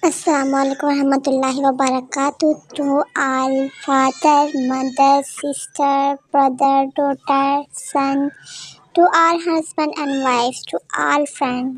Assalamu alaikum warahmatullahi wabarakatuh to all father, mother, sister, brother, daughter, son, to all husband and wives, to all friends.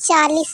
40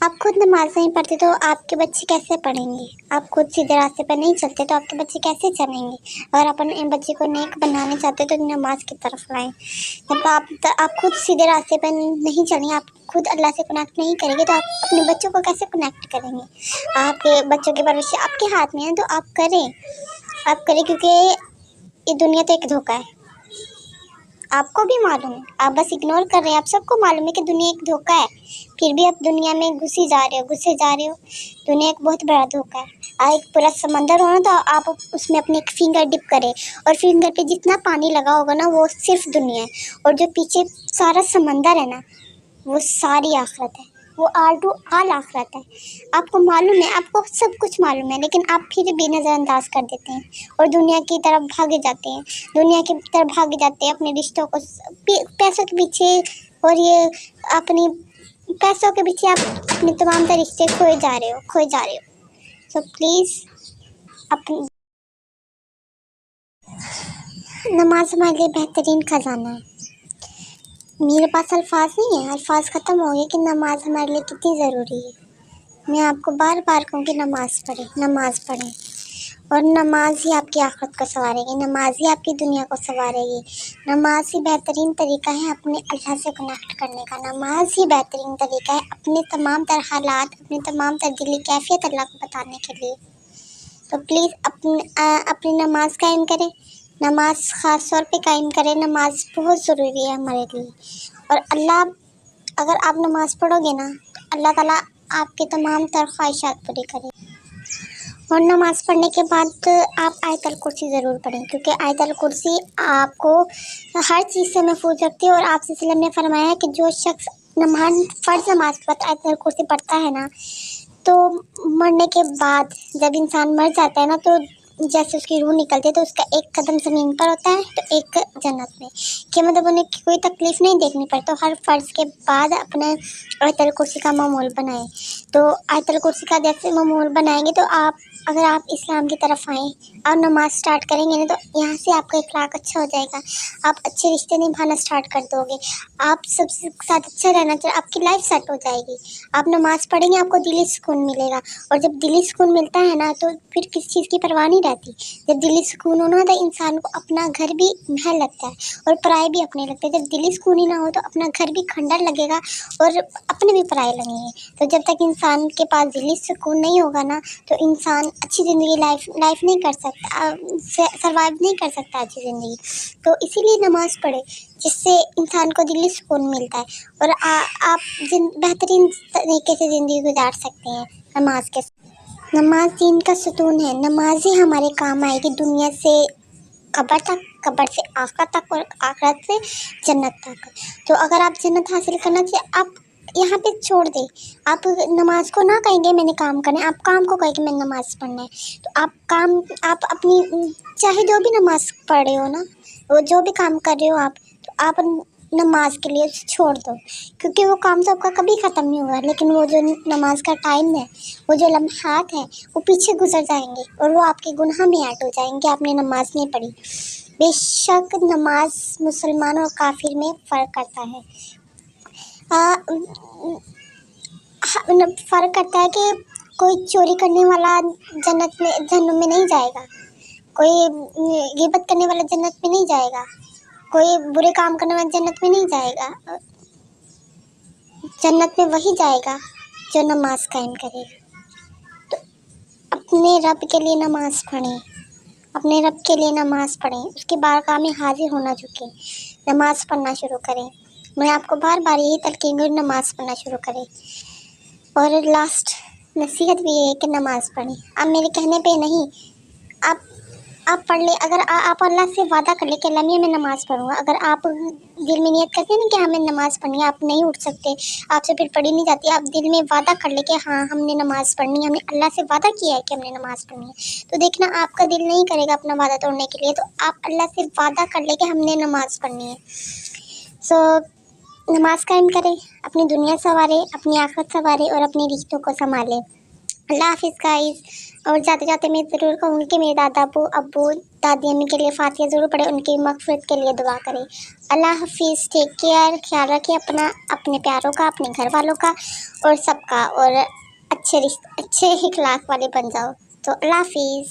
آپ خود نماز نہیں پڑھتے تو آپ کے بچے کیسے پڑھیں گے؟ آپ خود سیدھے راستے پر نہیں چلتے تو آپ کے بچے کیسے چلیں گے؟ اگر آپ اپنے بچے کو نیک بنانے چاہتے تو نماز کی طرف لائیں۔ جب آپ خود سیدھے راستے پر نہیں چلیں، آپ خود اللہ سے کنیکٹ نہیں کریں گے تو آپ اپنے بچوں کو کیسے کنیکٹ کریں گے؟ آپ کے بچوں کی پرورش آپ کے ہاتھ میں ہے تو آپ کریں کیونکہ یہ دنیا تو ایک دھوکہ ہے، آپ کو بھی معلوم ہے، آپ بس اگنور کر رہے ہیں۔ آپ سب کو معلوم ہے کہ دنیا ایک دھوکہ ہے، پھر بھی آپ دنیا میں گھسے جا رہے ہو۔ دنیا ایک بہت بڑا دھوکہ ہے۔ ایک پورا سمندر ہونا تو آپ اس میں اپنی ایک فنگر ڈپ کریں، اور فنگر پہ جتنا پانی لگا ہوگا نا وہ صرف دنیا ہے، اور جو پیچھے سارا سمندر ہے نا وہ ساری آخرت ہے، وہ آل ٹو آل آخرت ہے۔ آپ کو معلوم ہے، آپ کو سب کچھ معلوم ہے، لیکن آپ پھر بھی نظر انداز کر دیتے ہیں اور دنیا کی طرف بھاگے جاتے ہیں، اپنے رشتوں کو پیسوں کے پیچھے، اور یہ اپنی پیسوں کے پیچھے آپ اپنے تمام تر رشتے کھوئے جا رہے ہو۔ سو پلیز اپنی نماز ہمارے لیے بہترین خزانہ ہے۔ میرے پاس الفاظ نہیں ہیں، الفاظ ختم ہو گئے کہ نماز ہمارے لیے کتنی ضروری ہے۔ میں آپ کو بار بار کہوں کہ نماز پڑھیں، اور نماز ہی آپ کی آخرت کو سنوارے گی، نماز ہی آپ کی دنیا کو سنوارے گی۔ نماز ہی بہترین طریقہ ہے اپنے اللہ سے کنیکٹ کرنے کا، نماز ہی بہترین طریقہ ہے اپنے تمام تر حالات، اپنے تمام تر دلی کیفیت اللہ کو بتانے کے لیے۔ تو پلیز اپنی نماز قائم کریں، نماز خاص طور پہ قائم کریں۔ نماز بہت ضروری ہے ہمارے لیے، اور اگر آپ نماز پڑھو گے نا تو اللہ تعالیٰ آپ کے تمام تر خواہشات پوری کرے۔ اور نماز پڑھنے کے بعد آپ آیت الکرسی ضرور پڑھیں، کیونکہ آیت الکرسی آپ کو ہر چیز سے محفوظ رکھتی ہے، اور آپ صلی اللہ علیہ وسلم نے فرمایا ہے کہ جو شخص فرض نماز کے بعد آیت الکرسی پڑھتا ہے نا تو مرنے کے بعد جب انسان مر جاتا ہے نا تو جیسے اس کی روح نکلتی ہے تو اس کا ایک قدم زمین پر ہوتا ہے تو ایک جنت میں، کہ مطلب انہیں کوئی تکلیف نہیں دیکھنی پڑتی۔ تو ہر فرض کے بعد اپنے آیت الکرسی کا معمول بنائیں۔ تو آیت الکرسی کا جیسے معمول بنائیں گے تو اگر آپ اسلام کی طرف آئیں اور نماز سٹارٹ کریں گے نا تو یہاں سے آپ کا اخلاق اچھا ہو جائے گا، آپ اچھے رشتے نبھانا سٹارٹ کر دو گے، آپ سب سے ساتھ اچھا رہنا چاہیے، آپ کی لائف سیٹ ہو جائے گی۔ آپ نماز پڑھیں گے، آپ کو دلی سکون ملے گا، اور جب دلی سکون ملتا ہے نا تو پھر کسی چیز کی پرواہ نہیں رہتی۔ جب دلی سکون ہونا تو انسان کو اپنا گھر بھی محل لگتا ہے اور پرائے بھی اپنے لگتے ہیں۔ جب دلی سکون ہی نہ ہو تو اپنا گھر بھی کھنڈر لگے گا اور اپنے بھی پرائے لگیں گے۔ تو جب تک انسان کے پاس دلی سکون نہیں ہوگا نا تو انسان اچھی زندگی لائف نہیں کر سکتا، سروائیو نہیں کر سکتا اچھی زندگی۔ تو اسی لیے نماز پڑھے جس سے انسان کو دلی سکون ملتا ہے، اور آپ بہترین طریقے سے زندگی گزار سکتے ہیں نماز کے ساتھ۔ نماز دین کا ستون ہے، نماز ہی ہمارے کام آئے گی دنیا سے قبر تک، قبر سے آخرت تک، اور آخرت سے جنت تک۔ تو اگر آپ جنت حاصل کرنا چاہیے، آپ یہاں پہ چھوڑ دیں، آپ نماز کو نہ کہیں گے میں نے کام کرنا ہے، آپ کام کو کہیں گے میں نے نماز پڑھنا ہے۔ تو آپ اپنی چاہے جو بھی نماز پڑھ رہے ہو نا، وہ جو بھی کام کر رہے ہو تو آپ نماز کے لیے چھوڑ دو، کیونکہ وہ کام تو آپ کا کبھی ختم نہیں ہوگا، لیکن وہ جو نماز کا ٹائم ہے، وہ جو لمحات ہیں وہ پیچھے گزر جائیں گے اور وہ آپ کے گناہ میں ایڈ ہو جائیں گے، آپ نے نماز نہیں پڑھی۔ بے شک نماز مسلمان اور کافر میں فرق کرتا ہے، فرق کرتا ہے کہ کوئی چوری کرنے والا جہنم میں نہیں جائے گا، کوئی غیبت کرنے والا جنت میں نہیں جائے گا، کوئی برے کام کرنے والا جنت میں نہیں جائے گا، جنت میں وہی جائے گا جو نماز قائم کرے گا۔ تو اپنے رب کے لیے نماز پڑھیں، اپنے رب کے لیے نماز پڑھیں، اس کی بارگاہ میں حاضر ہونا چکے نماز پڑھنا شروع کریں۔ میں آپ کو بار بار یہی تلقین کروں، نماز پڑھنا شروع کریں۔ اور لاسٹ نصیحت بھی یہ ہے کہ نماز پڑھیں، اب میرے کہنے پہ نہیں، آپ پڑھ لیں۔ اگر آپ اللہ سے وعدہ کر لیں کہ اللہ میں نماز پڑھوں گا، اگر آپ دل میں نیت کرتے ہیں نا کہ ہمیں نماز پڑھنی ہے، آپ نہیں اٹھ سکتے، آپ سے پھر پڑھی نہیں جاتی، آپ دل میں وعدہ کر لیں کہ ہاں ہم نے نماز پڑھنی ہے، ہم نے اللہ سے وعدہ کیا ہے کہ ہم نے نماز پڑھنی ہے، تو دیکھنا آپ کا دل نہیں کرے گا اپنا وعدہ توڑنے کے لیے، تو آپ اللہ سے وعدہ کر لیں کہ ہم نے نماز پڑھنی ہے۔ نماز قائم کریں، اپنی دنیا سنوارے، اپنی آخرت سنوارے، اور اپنے رشتوں کو سنبھالیں۔ اللہ حافظ گائز۔ اور جاتے جاتے میں ضرور کہوں گی کہ میرے دادا ابو دادی امی کے لیے فاتحہ ضرور پڑھیں، ان کی مغفرت کے لیے دعا کریں۔ اللہ حافظ، ٹیک کیئر، خیال رکھیں اپنا، اپنے پیاروں کا، اپنے گھر والوں کا اور سب کا، اور اچھے اخلاق والے بن جاؤ۔ تو اللہ حافظ۔